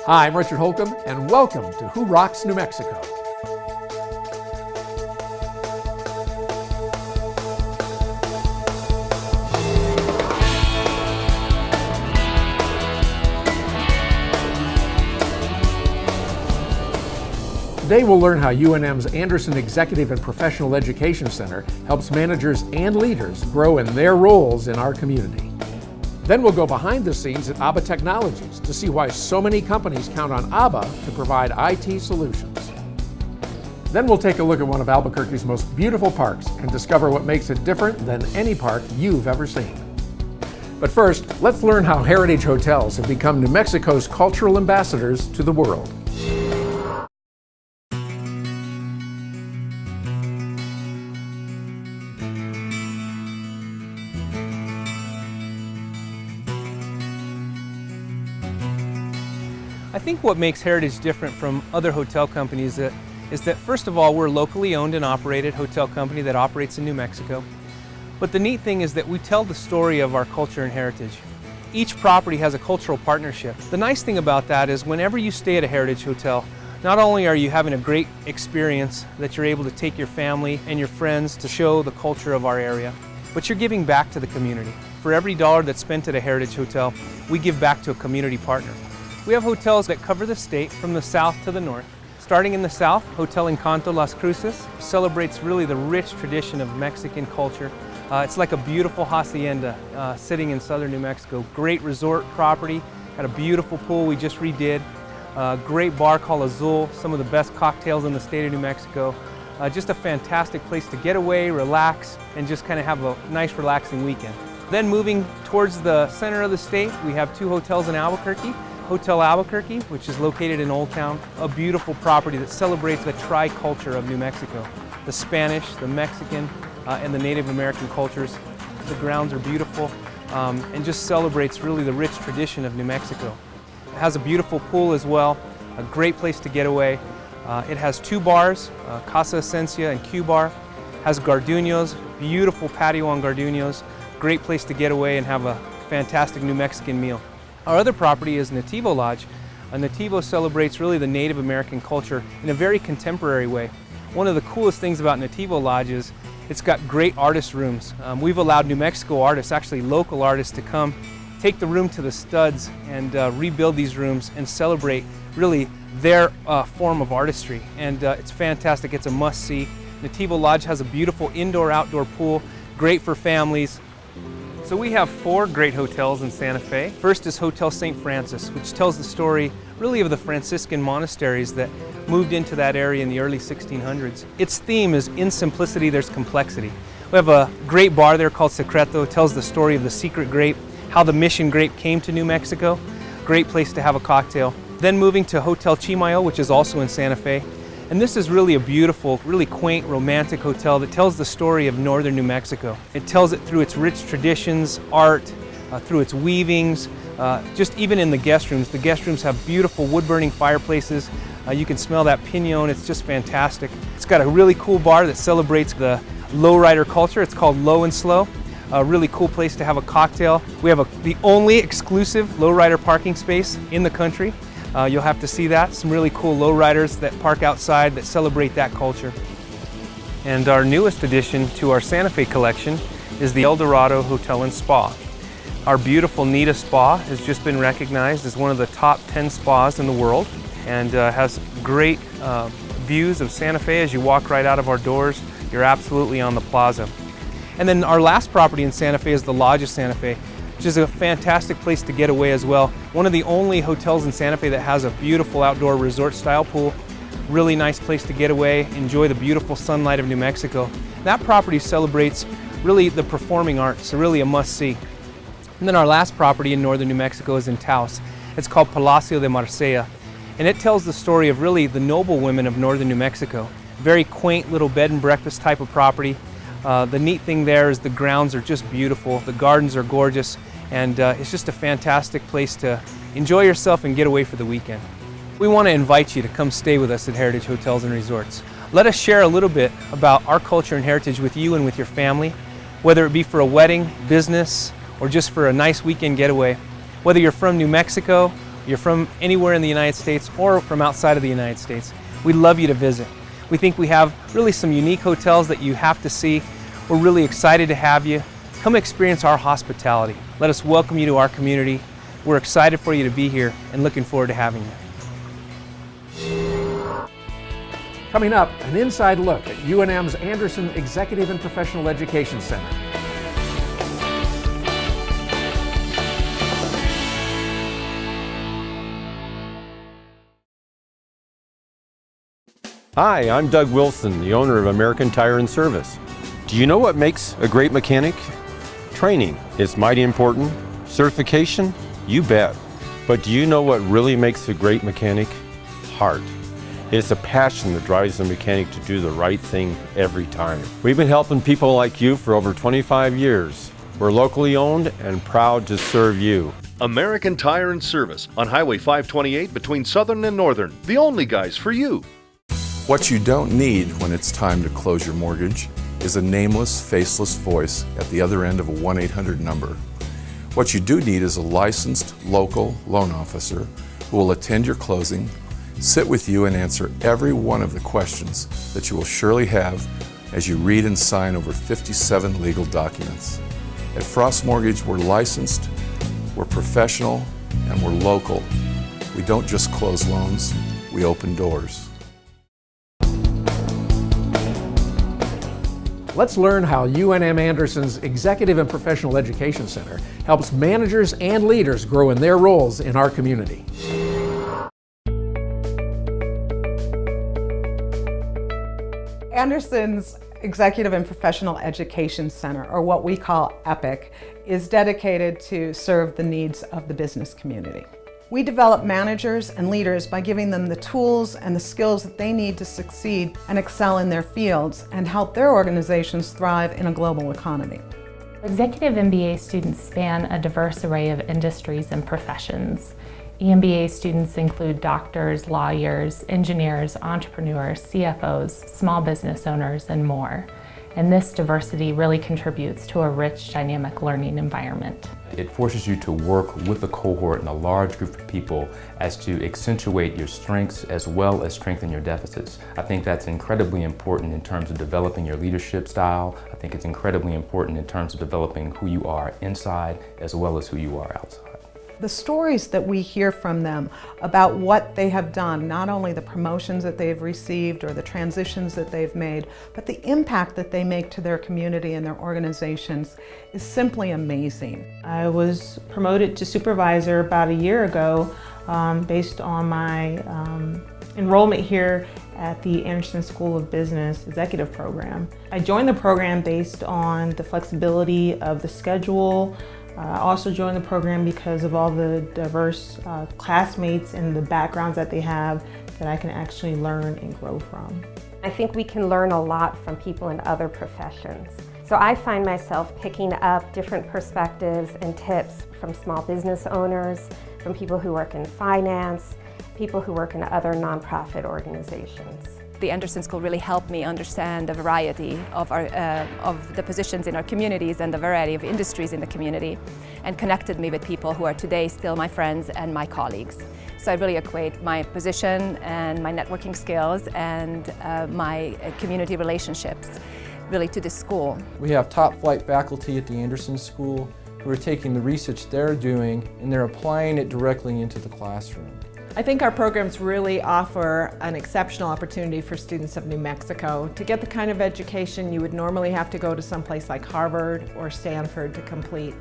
Hi, I'm Richard Holcomb, and welcome to Who Rocks New Mexico. Today we'll learn how UNM's Anderson Executive and Professional Education Center helps managers and leaders grow in their roles in our community. Then we'll go behind the scenes at ABBA Technologies to see why so many companies count on ABBA to provide IT solutions. Then we'll take a look at one of Albuquerque's most beautiful parks and discover what makes it different than any park you've ever seen. But first, let's learn how Heritage Hotels have become New Mexico's cultural ambassadors to the world. I think what makes Heritage different from other hotel companies is that first of all, we're a locally owned and operated hotel company that operates in New Mexico. But the neat thing is that we tell the story of our culture and heritage. Each property has a cultural partnership. The nice thing about that is whenever you stay at a Heritage Hotel, not only are you having a great experience that you're able to take your family and your friends to show the culture of our area, but you're giving back to the community. For every dollar that's spent at a Heritage Hotel, we give back to a community partner. We have hotels that cover the state from the south to the north. Starting in the south, Hotel Encanto Las Cruces celebrates really the rich tradition of Mexican culture. It's like a beautiful hacienda sitting in southern New Mexico. Great resort property, had a beautiful pool we just redid. Great bar called Azul, some of the best cocktails in the state of New Mexico. Just a fantastic place to get away, relax, and just kind of have a nice relaxing weekend. Then moving towards the center of the state, we have two hotels in Albuquerque. Hotel Albuquerque, which is located in Old Town, a beautiful property that celebrates the tri-culture of New Mexico. The Spanish, the Mexican, and the Native American cultures. The grounds are beautiful and just celebrates really the rich tradition of New Mexico. It has a beautiful pool as well, a great place to get away. It has two bars, Casa Esencia and Q Bar. Has Garduños, beautiful patio on Garduños, great place to get away and have a fantastic New Mexican meal. Our other property is Nativo Lodge. Nativo celebrates really the Native American culture in a very contemporary way. One of the coolest things about Nativo Lodge is it's got great artist rooms. We've allowed New Mexico artists, actually local artists, to come, take the room to the studs and rebuild these rooms and celebrate really their form of artistry. And it's fantastic, it's a must-see. Nativo Lodge has a beautiful indoor-outdoor pool, great for families. So we have four great hotels in Santa Fe. First is Hotel St. Francis, which tells the story really of the Franciscan monasteries that moved into that area in the early 1600s. Its theme is in simplicity there's complexity. We have a great bar there called Secreto. It tells the story of the secret grape, how the mission grape came to New Mexico. Great place to have a cocktail. Then moving to Hotel Chimayo, which is also in Santa Fe. And this is really a beautiful, really quaint, romantic hotel that tells the story of northern New Mexico. It tells it through its rich traditions, art, through its weavings, just even in the guest rooms. The guest rooms have beautiful wood-burning fireplaces. You can smell that piñon, it's just fantastic. It's got a really cool bar that celebrates the lowrider culture. It's called Low and Slow. A really cool place to have a cocktail. We have the only exclusive lowrider parking space in the country. You'll have to see that. Some really cool lowriders that park outside that celebrate that culture. And our newest addition to our Santa Fe collection is the El Dorado Hotel and Spa. Our beautiful Nita Spa has just been recognized as one of the top 10 spas in the world and has great views of Santa Fe. As you walk right out of our doors, you're absolutely on the plaza. And then our last property in Santa Fe is the Lodge of Santa Fe, which is a fantastic place to get away as well. One of the only hotels in Santa Fe that has a beautiful outdoor resort style pool. Really nice place to get away, enjoy the beautiful sunlight of New Mexico. That property celebrates really the performing arts, so really a must-see. And then our last property in northern New Mexico is in Taos. It's called Palacio de Marcella, and it tells the story of really the noble women of northern New Mexico. Very quaint little bed and breakfast type of property. The neat thing there is the grounds are just beautiful, the gardens are gorgeous, and it's just a fantastic place to enjoy yourself and get away for the weekend. We want to invite you to come stay with us at Heritage Hotels and Resorts. Let us share a little bit about our culture and heritage with you and with your family, whether it be for a wedding, business, or just for a nice weekend getaway. Whether you're from New Mexico you're from anywhere in the United States or from outside of the United States, we'd love you to visit. We think we have really some unique hotels that you have to see. We're really excited to have you. Come experience our hospitality. Let us welcome you to our community. We're excited for you to be here and looking forward to having you. Coming up, an inside look at UNM's Anderson Executive and Professional Education Center. Hi, I'm Doug Wilson, the owner of American Tire and Service. Do you know what makes a great mechanic? Training is mighty important. Certification? You bet. But do you know what really makes a great mechanic? Heart. It's a passion that drives the mechanic to do the right thing every time. We've been helping people like you for over 25 years. We're locally owned and proud to serve you. American Tire and Service on Highway 528 between Southern and Northern. The only guys for you. What you don't need when it's time to close your mortgage is a nameless, faceless voice at the other end of a 1-800 number. What you do need is a licensed local loan officer who will attend your closing, sit with you and answer every one of the questions that you will surely have as you read and sign over 57 legal documents. At Frost Mortgage, we're licensed, we're professional, and we're local. We don't just close loans, we open doors. Let's learn how UNM Anderson's Executive and Professional Education Center helps managers and leaders grow in their roles in our community. Anderson's Executive and Professional Education Center, or what we call EPIC, is dedicated to serve the needs of the business community. We develop managers and leaders by giving them the tools and the skills that they need to succeed and excel in their fields and help their organizations thrive in a global economy. Executive MBA students span a diverse array of industries and professions. EMBA students include doctors, lawyers, engineers, entrepreneurs, CFOs, small business owners, and more. And this diversity really contributes to a rich, dynamic learning environment. It forces you to work with a cohort and a large group of people as to accentuate your strengths as well as strengthen your deficits. I think that's incredibly important in terms of developing your leadership style. I think it's incredibly important in terms of developing who you are inside as well as who you are outside. The stories that we hear from them about what they have done, not only the promotions that they've received or the transitions that they've made, but the impact that they make to their community and their organizations is simply amazing. I was promoted to supervisor about a year ago based on my enrollment here at the Anderson School of Business Executive Program. I joined the program based on the flexibility of the schedule. I also joined the program because of all the diverse classmates and the backgrounds that they have that I can actually learn and grow from. I think we can learn a lot from people in other professions. So I find myself picking up different perspectives and tips from small business owners, from people who work in finance, people who work in other nonprofit organizations. The Anderson School really helped me understand the variety of the positions in our communities and the variety of industries in the community, and connected me with people who are today still my friends and my colleagues. So I really equate my position and my networking skills and my community relationships really to this school. We have top flight faculty at the Anderson School who are taking the research they're doing and they're applying it directly into the classroom. I think our programs really offer an exceptional opportunity for students of New Mexico to get the kind of education you would normally have to go to someplace like Harvard or Stanford to complete.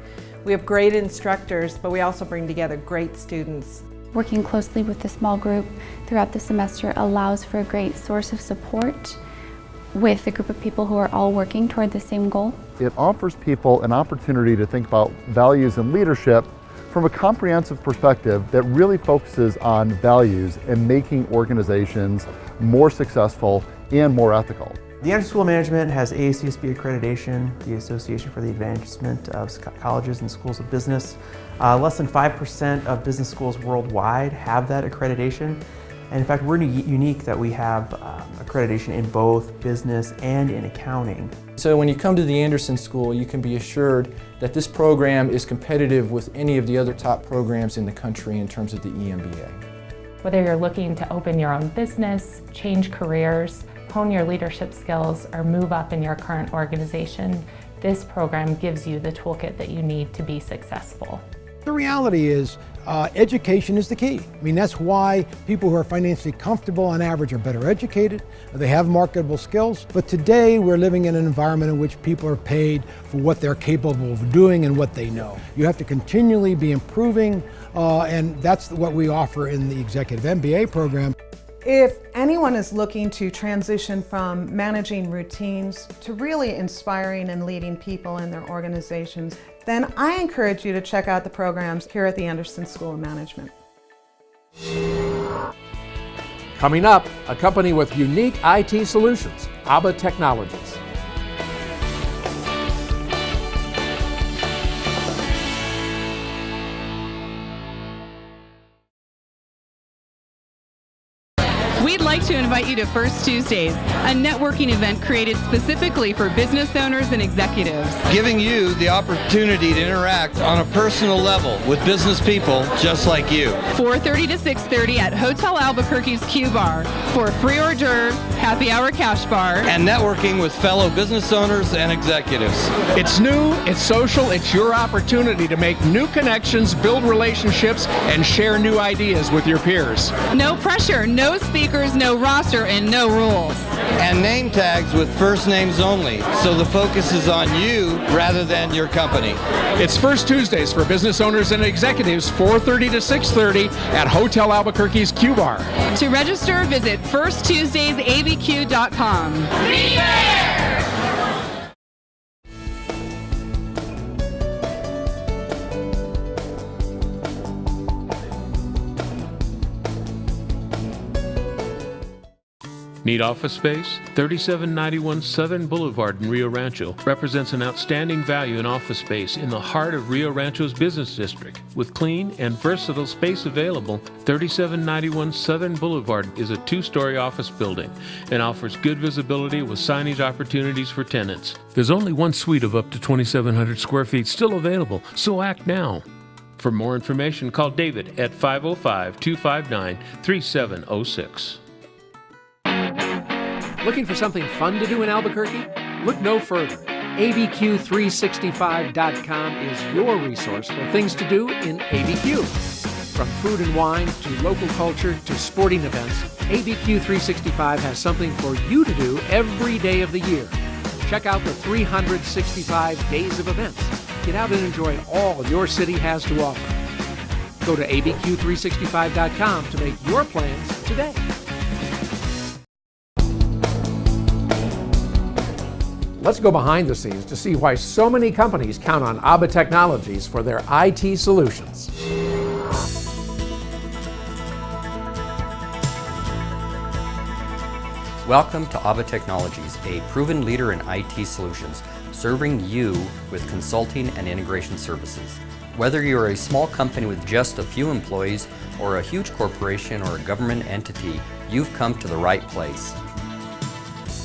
We have great instructors, but we also bring together great students. Working closely with the small group throughout the semester allows for a great source of support with a group of people who are all working toward the same goal. It offers people an opportunity to think about values and leadership from a comprehensive perspective that really focuses on values and making organizations more successful and more ethical. The Anderson School of Management has AACSB accreditation, the Association for the Advancement of Colleges and Schools of Business. Less than 5% of business schools worldwide have that accreditation. And in fact, we're unique that we have accreditation in both business and in accounting. So when you come to the Anderson School, you can be assured that this program is competitive with any of the other top programs in the country in terms of the EMBA. Whether you're looking to open your own business, change careers, hone your leadership skills, or move up in your current organization, this program gives you the toolkit that you need to be successful. The reality is, education is the key. I mean, that's why people who are financially comfortable on average are better educated, they have marketable skills. But today we're living in an environment in which people are paid for what they're capable of doing and what they know. You have to continually be improving, and that's what we offer in the Executive MBA program. If anyone is looking to transition from managing routines to really inspiring and leading people in their organizations, then I encourage you to check out the programs here at the Anderson School of Management. Coming up, a company with unique IT solutions, ABBA Technologies. We'd like to invite you to First Tuesdays, a networking event created specifically for business owners and executives. Giving you the opportunity to interact on a personal level with business people just like you. 4:30 to 6:30 at Hotel Albuquerque's Q Bar for free hors d'oeuvres, happy hour cash bar, and networking with fellow business owners and executives. It's new, it's social, it's your opportunity to make new connections, build relationships, and share new ideas with your peers. No pressure, no speakers, no roster, and no rules. And name tags with first names only, so the focus is on you rather than your company. It's First Tuesdays for business owners and executives, 4:30 to 6:30 at Hotel Albuquerque's Q Bar. To register, visit firsttuesdaysabq.com. Be there! Need office space? 3791 Southern Boulevard in Rio Rancho represents an outstanding value in office space in the heart of Rio Rancho's business district. With clean and versatile space available, 3791 Southern Boulevard is a 2-story office building and offers good visibility with signage opportunities for tenants. There's only one suite of up to 2,700 square feet still available, so act now. For more information, call David at 505-259-3706. Looking for something fun to do in Albuquerque? Look no further. ABQ365.com is your resource for things to do in ABQ. From food and wine to local culture to sporting events, ABQ365 has something for you to do every day of the year. Check out the 365 days of events. Get out and enjoy all your city has to offer. Go to ABQ365.com to make your plans today. Let's go behind the scenes to see why so many companies count on ABBA Technologies for their IT solutions. Welcome to ABBA Technologies, a proven leader in IT solutions, serving you with consulting and integration services. Whether you're a small company with just a few employees or a huge corporation or a government entity, you've come to the right place.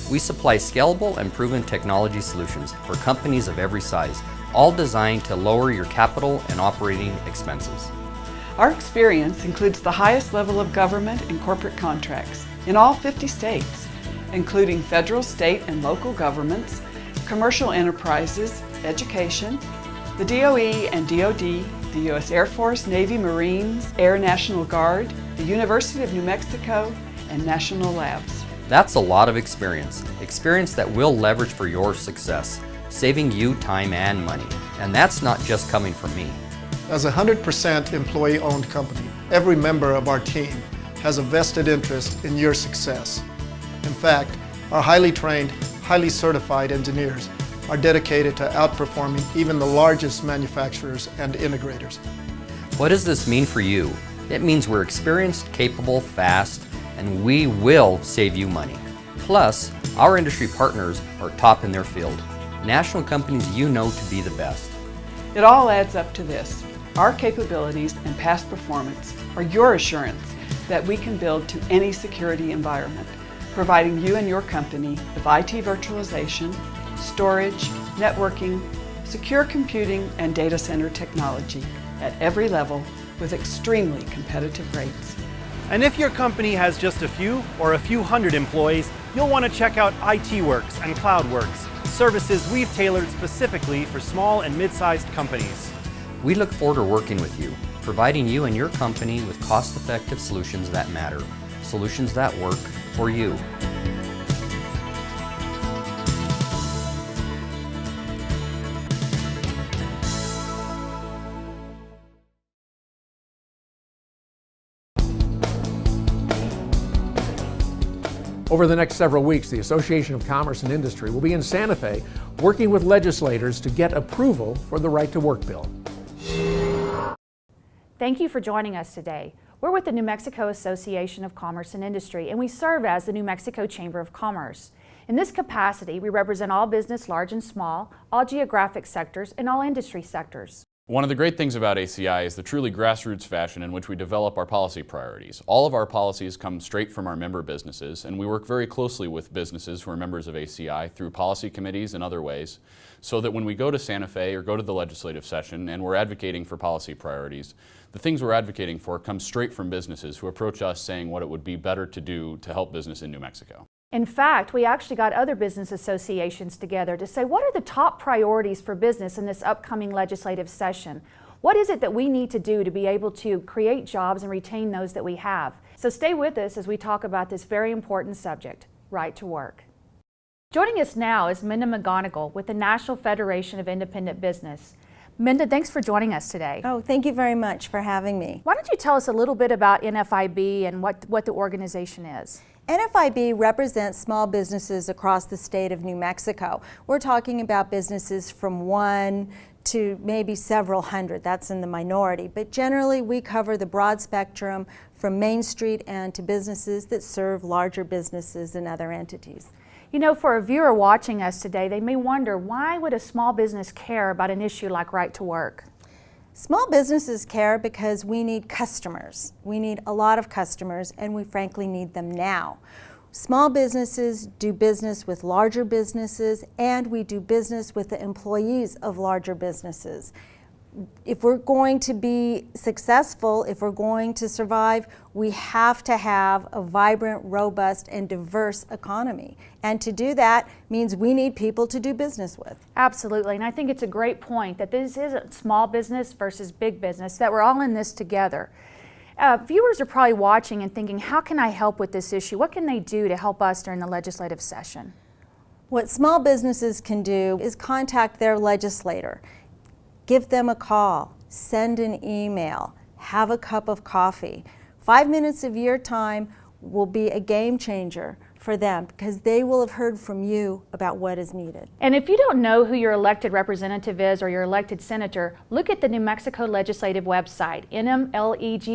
We supply scalable and proven technology solutions for companies of every size, all designed to lower your capital and operating expenses. Our experience includes the highest level of government and corporate contracts in all 50 states, including federal, state, and local governments, commercial enterprises, education, the DOE and DoD, the U.S. Air Force, Navy, Marines, Air National Guard, the University of New Mexico, and national labs. That's a lot of experience that we'll leverage for your success, saving you time and money. And that's not just coming from me. As a 100% employee-owned company, every member of our team has a vested interest in your success. In fact, our highly trained, highly certified engineers are dedicated to outperforming even the largest manufacturers and integrators. What does this mean for you? It means we're experienced, capable, fast, and we will save you money. Plus, our industry partners are top in their field. National companies you know to be the best. It all adds up to this. Our capabilities and past performance are your assurance that we can build to any security environment, providing you and your company with IT virtualization, storage, networking, secure computing, and data center technology at every level with extremely competitive rates. And if your company has just a few or a few hundred employees, you'll want to check out ITWorks and CloudWorks, services we've tailored specifically for small and mid-sized companies. We look forward to working with you, providing you and your company with cost-effective solutions that matter, solutions that work for you. Over the next several weeks, the Association of Commerce and Industry will be in Santa Fe working with legislators to get approval for the Right to Work bill. Thank you for joining us today. We're with the New Mexico Association of Commerce and Industry, and we serve as the New Mexico Chamber of Commerce. In this capacity, we represent all business, large and small, all geographic sectors, and all industry sectors. One of the great things about ACI is the truly grassroots fashion in which we develop our policy priorities. All of our policies come straight from our member businesses, and we work very closely with businesses who are members of ACI through policy committees and other ways, so that when we go to Santa Fe or go to the legislative session and we're advocating for policy priorities, the things we're advocating for come straight from businesses who approach us saying what it would be better to do to help business in New Mexico. In fact, we actually got other business associations together to say, what are the top priorities for business in this upcoming legislative session? What is it that we need to do to be able to create jobs and retain those that we have? So stay with us as we talk about this very important subject, right to work. Joining us now is Minda McGonigal with the National Federation of Independent Business. Minda, thanks for joining us today. Oh, thank you very much for having me. Why don't you tell us a little bit about NFIB and what the organization is? NFIB represents small businesses across the state of New Mexico. We're talking about businesses from 1 to maybe several hundred. That's in the minority. But generally, we cover the broad spectrum from Main Street and to businesses that serve larger businesses and other entities. You know, for a viewer watching us today, they may wonder, why would a small business care about an issue like right to work? Small businesses care because we need customers. We need a lot of customers, and we frankly need them now. Small businesses do business with larger businesses, and we do business with the employees of larger businesses. If we're going to be successful, if we're going to survive, we have to have a vibrant, robust, and diverse economy. And to do that means we need people to do business with. Absolutely, and I think it's a great point that this isn't small business versus big business, that we're all in this together. Viewers are probably watching and thinking, how can I help with this issue? What can they do to help us during the legislative session? What small businesses can do is contact their legislator. Give them a call, send an email, have a cup of coffee. 5 minutes of your time will be a game changer for them because they will have heard from you about what is needed. And if you don't know who your elected representative is or your elected senator, look at the New Mexico Legislative website, nmlegis.gov.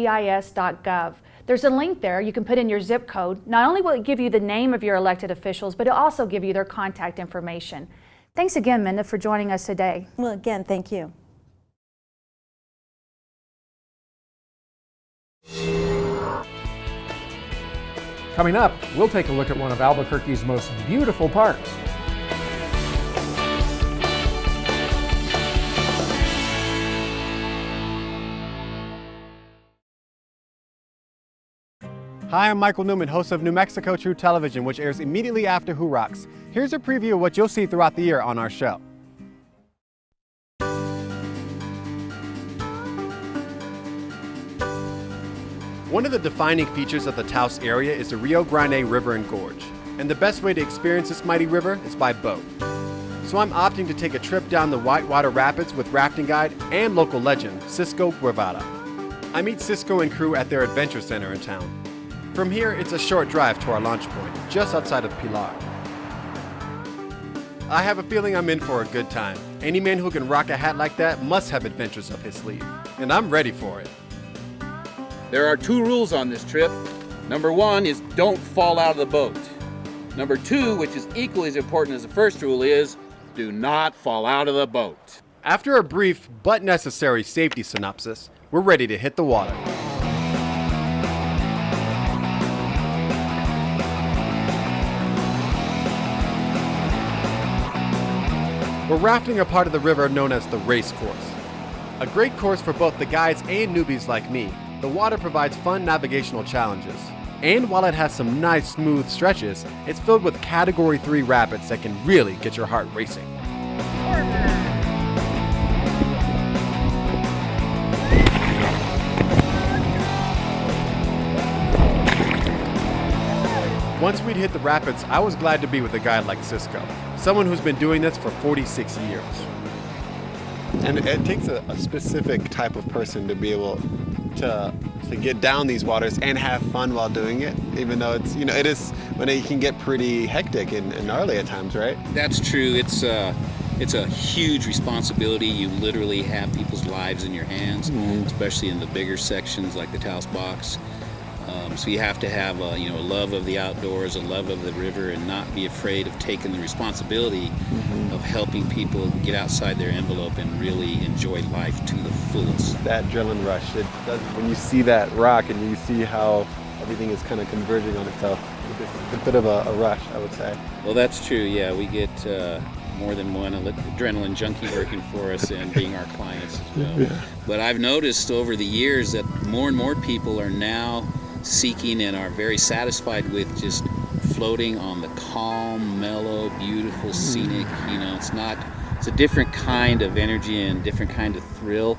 There's a link there. You can put in your zip code. Not only will it give you the name of your elected officials, but it'll also give you their contact information. Thanks again, Minda, for joining us today. Well, again, thank you. Coming up, we'll take a look at one of Albuquerque's most beautiful parks. Hi, I'm Michael Newman, host of New Mexico True Television, which airs immediately after Who Rocks. Here's a preview of what you'll see throughout the year on our show. One of the defining features of the Taos area is the Rio Grande River and Gorge, and the best way to experience this mighty river is by boat. So I'm opting to take a trip down the Whitewater Rapids with rafting guide and local legend, Cisco Guevara. I meet Cisco and crew at their adventure center in town. From here, it's a short drive to our launch point, just outside of Pilar. I have a feeling I'm in for a good time. Any man who can rock a hat like that must have adventures up his sleeve, and I'm ready for it. There are 2 rules on this trip. Number 1 is don't fall out of the boat. Number 2, which is equally as important as the first rule, is do not fall out of the boat. After a brief but necessary safety synopsis, we're ready to hit the water. We're rafting a part of the river known as the race course. A great course for both the guides and newbies like me. The water provides fun navigational challenges. And while it has some nice smooth stretches, it's filled with Category 3 rapids that can really get your heart racing. Once we'd hit the rapids, I was glad to be with a guy like Cisco, someone who's been doing this for 46 years. And it takes a specific type of person to be able to get down these waters and have fun while doing it, even though it's, it is, when it can get pretty hectic and gnarly at times, right? That's true. It's a huge responsibility. You literally have people's lives in your hands, especially in the bigger sections like the Taos Box. So you have to have a love of the outdoors, a love of the river, and not be afraid of taking the responsibility of helping people get outside their envelope and really enjoy life to the fullest. That adrenaline rush, when you see that rock and you see how everything is kind of converging on itself, it's a bit of a rush, I would say. Well, that's true, yeah. We get more than one adrenaline junkie working for us and being our clients as well. Yeah. But I've noticed over the years that more and more people are now seeking and are very satisfied with just floating on the calm, mellow, beautiful, scenic, it's a different kind of energy and different kind of thrill.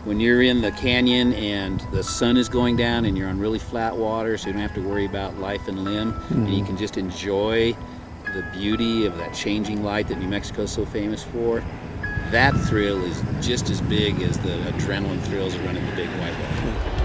When you're in the canyon and the sun is going down and you're on really flat water, so you don't have to worry about life and limb, and you can just enjoy the beauty of that changing light that New Mexico is so famous for, that thrill is just as big as the adrenaline thrills of running the big whitewater.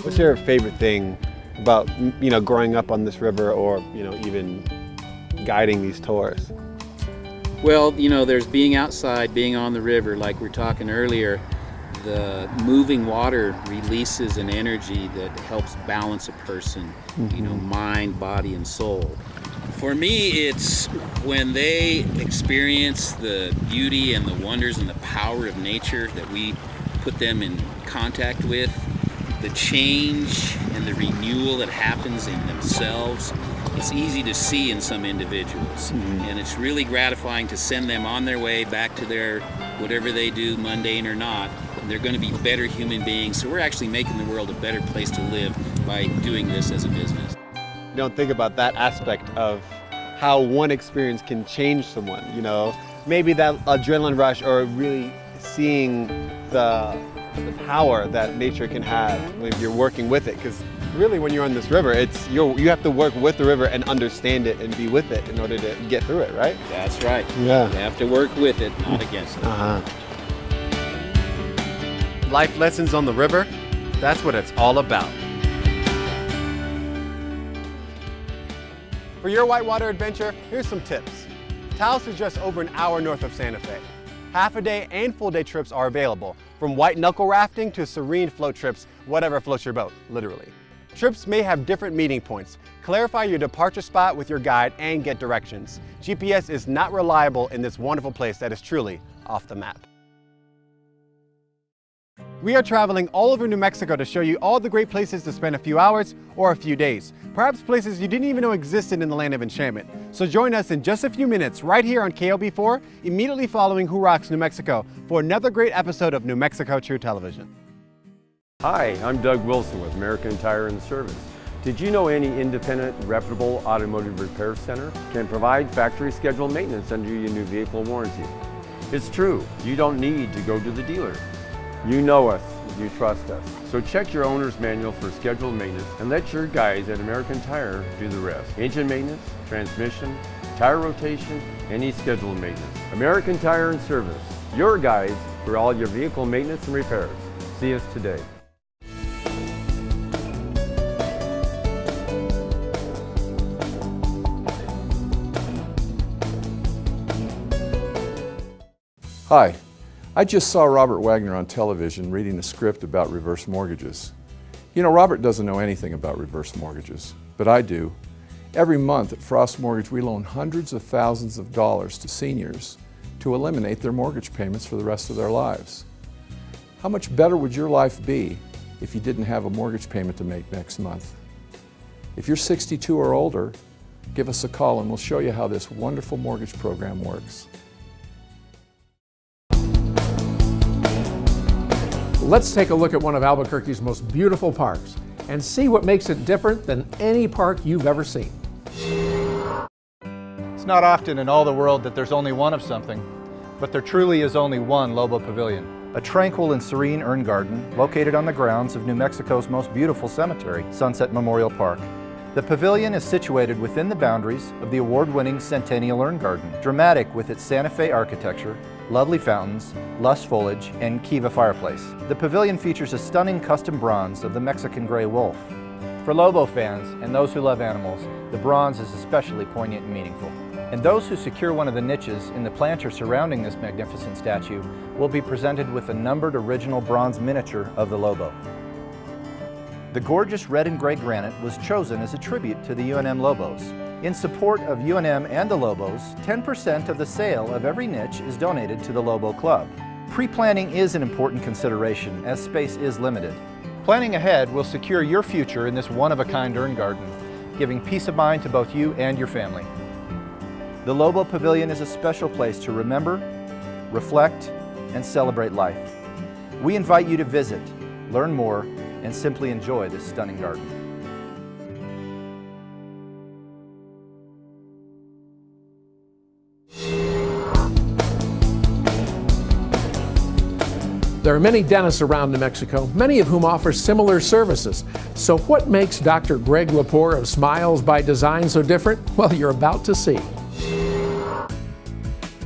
What's your favorite thing about, growing up on this river or, even guiding these tours? Well, there's being outside, being on the river, like we were talking earlier. The moving water releases an energy that helps balance a person, mind, body, and soul. For me, it's when they experience the beauty and the wonders and the power of nature that we put them in contact with, the change and the renewal that happens in themselves. It's easy to see in some individuals, and it's really gratifying to send them on their way back to their whatever they do, mundane or not. They're going to be better human beings, so we're actually making the world a better place to live by doing this as a business. You don't think about that aspect of how one experience can change someone, maybe that adrenaline rush or really seeing the power that nature can have if you're working with it, because really when you're on this river, you have to work with the river and understand it and be with it in order to get through it, right? That's right. Yeah. You have to work with it, not against it. Life lessons on the river, that's what it's all about. For your whitewater adventure, here's some tips. Taos is just over an hour north of Santa Fe. Half-a-day and full-day trips are available, from white knuckle rafting to serene float trips, whatever floats your boat, literally. Trips may have different meeting points. Clarify your departure spot with your guide and get directions. GPS is not reliable in this wonderful place that is truly off the map. We are traveling all over New Mexico to show you all the great places to spend a few hours or a few days. Perhaps places you didn't even know existed in the land of enchantment. So join us in just a few minutes right here on KLB4, immediately following Who Rocks New Mexico, for another great episode of New Mexico True Television. Hi, I'm Doug Wilson with American Tire and Service. Did you know any independent, reputable automotive repair center can provide factory scheduled maintenance under your new vehicle warranty? It's true, you don't need to go to the dealer. You know us, you trust us. So check your owner's manual for scheduled maintenance and let your guys at American Tire do the rest. Engine maintenance, transmission, tire rotation, any scheduled maintenance. American Tire and Service, your guys for all your vehicle maintenance and repairs. See us today. Hi, I just saw Robert Wagner on television reading a script about reverse mortgages. You know, Robert doesn't know anything about reverse mortgages, but I do. Every month at Frost Mortgage, we loan hundreds of thousands of dollars to seniors to eliminate their mortgage payments for the rest of their lives. How much better would your life be if you didn't have a mortgage payment to make next month? If you're 62 or older, give us a call and we'll show you how this wonderful mortgage program works. Let's take a look at one of Albuquerque's most beautiful parks and see what makes it different than any park you've ever seen. It's not often in all the world that there's only one of something, but there truly is only one Lobo Pavilion, a tranquil and serene urn garden located on the grounds of New Mexico's most beautiful cemetery, Sunset Memorial Park. The pavilion is situated within the boundaries of the award-winning Centennial Urn Garden, dramatic with its Santa Fe architecture, lovely fountains, lush foliage, and kiva fireplace. The pavilion features a stunning custom bronze of the Mexican gray wolf. For Lobo fans and those who love animals, the bronze is especially poignant and meaningful. And those who secure one of the niches in the planter surrounding this magnificent statue will be presented with a numbered original bronze miniature of the Lobo. The gorgeous red and gray granite was chosen as a tribute to the UNM Lobos. In support of UNM and the Lobos, 10% of the sale of every niche is donated to the Lobo Club. Pre-planning is an important consideration as space is limited. Planning ahead will secure your future in this one-of-a-kind urn garden, giving peace of mind to both you and your family. The Lobo Pavilion is a special place to remember, reflect, and celebrate life. We invite you to visit, learn more, and simply enjoy this stunning garden. There are many dentists around New Mexico, many of whom offer similar services. So what makes Dr. Greg Lepore of Smiles by Design so different? Well, you're about to see.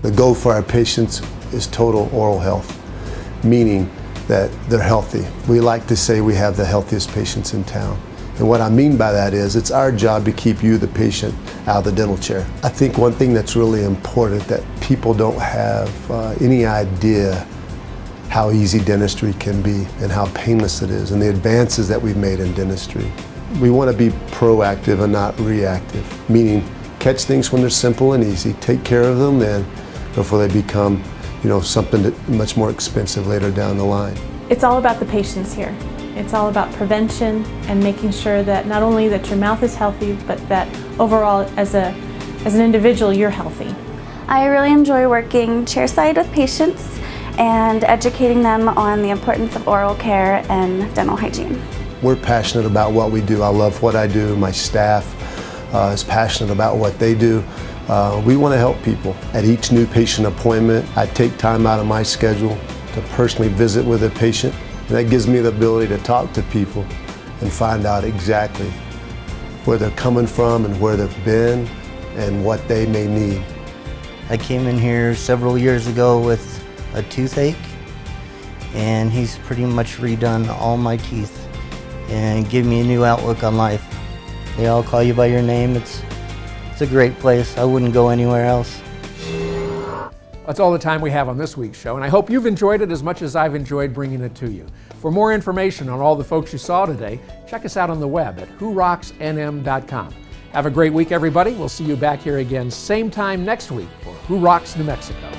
The goal for our patients is total oral health, meaning that they're healthy. We like to say we have the healthiest patients in town. And what I mean by that is it's our job to keep you, the patient, out of the dental chair. I think one thing that's really important that people don't have any idea how easy dentistry can be and how painless it is and the advances that we've made in dentistry. We want to be proactive and not reactive, meaning catch things when they're simple and easy, take care of them then before they become something that much more expensive later down the line. It's all about the patients here. It's all about prevention and making sure that not only that your mouth is healthy, but that overall as an individual you're healthy. I really enjoy working chairside with patients and educating them on the importance of oral care and dental hygiene. We're passionate about what we do. I love what I do. My staff is passionate about what they do. We want to help people. At each new patient appointment, I take time out of my schedule to personally visit with a patient. And that gives me the ability to talk to people and find out exactly where they're coming from and where they've been and what they may need. I came in here several years ago with a toothache, and he's pretty much redone all my teeth and give me a new outlook on life. They all call you by your name. It's a great place. I wouldn't go anywhere else. That's all the time we have on this week's show, and I hope you've enjoyed it as much as I've enjoyed bringing it to you. For more information on all the folks you saw today, check us out on the web at whorocksnm.com. Have a great week, everybody. We'll see you back here again same time next week for Who Rocks New Mexico.